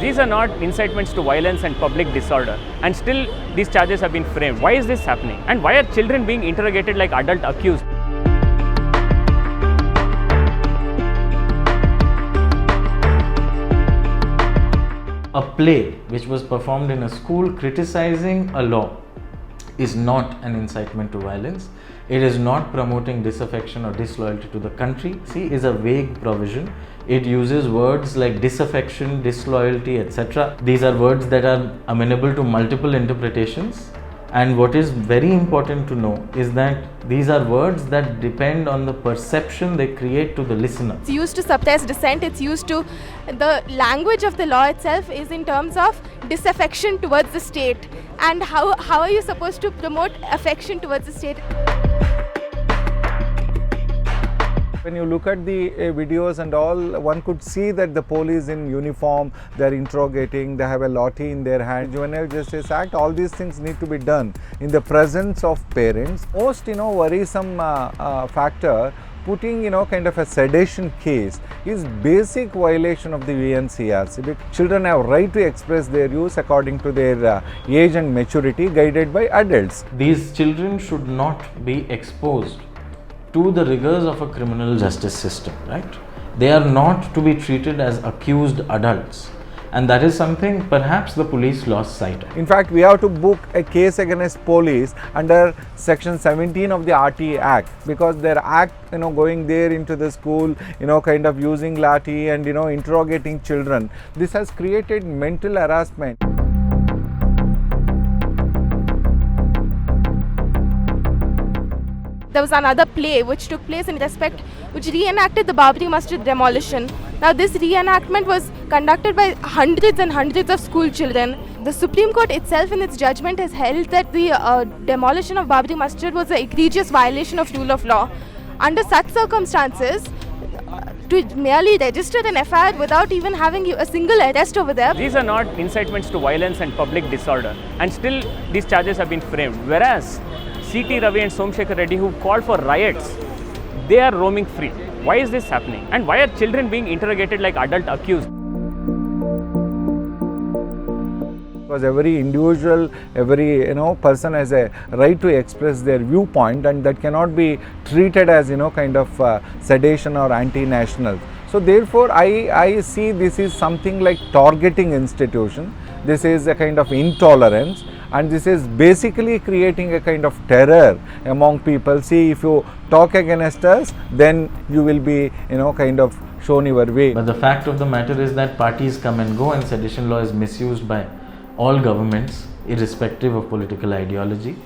These are not incitements to violence and public disorder, and still these charges have been framed. Why is this happening? And why are children being interrogated like adult accused? A play which was performed in a school criticizing a law is not an incitement to violence. It is not promoting disaffection or disloyalty to the country. See, is a vague provision. It uses words like disaffection, disloyalty, etc. These are words that are amenable to multiple interpretations. And what is very important to know is that these are words that depend on the perception they create to the listener. It's used to suppress dissent. It's used to, the language of the law itself is in terms of disaffection towards the state. And how are you supposed to promote affection towards the state? When you look at the videos and all, one could see that the police in uniform, they are interrogating, they have a lathi in their hand. Juvenile Justice Act, all these things need to be done in the presence of parents. Most, worrisome factor, putting, kind of a sedition case is basic violation of the UNCRC. Children have right to express their views according to their age and maturity, guided by adults. These children should not be exposed to the rigors of a criminal justice system, right? They are not to be treated as accused adults. And that is something perhaps the police lost sight of. In fact, we have to book a case against police under section 17 of the RT Act, because their act, going there into the school, kind of using lathi and, interrogating children. This has created mental harassment. There was another play which took place which reenacted the Babri Masjid demolition. Now this reenactment was conducted by hundreds and hundreds of school children. The Supreme Court itself in its judgment has held that the demolition of Babri Masjid was an egregious violation of rule of law. Under such circumstances, to merely register an FIR without even having a single arrest over there. These are not incitements to violence and public disorder, and still these charges have been framed. Whereas C.T. Ravi and Somsekhar Reddy, who called for riots, they are roaming free. Why is this happening? And why are children being interrogated like adult accused? Because every individual, every person has a right to express their viewpoint, and that cannot be treated as kind of sedition or anti-national. So therefore, I see this is something like targeting institution. This is a kind of intolerance, and this is basically creating a kind of terror among people. See, if you talk against us, then you will be kind of shown your way. But the fact of the matter is that parties come and go, and sedition law is misused by all governments, irrespective of political ideology.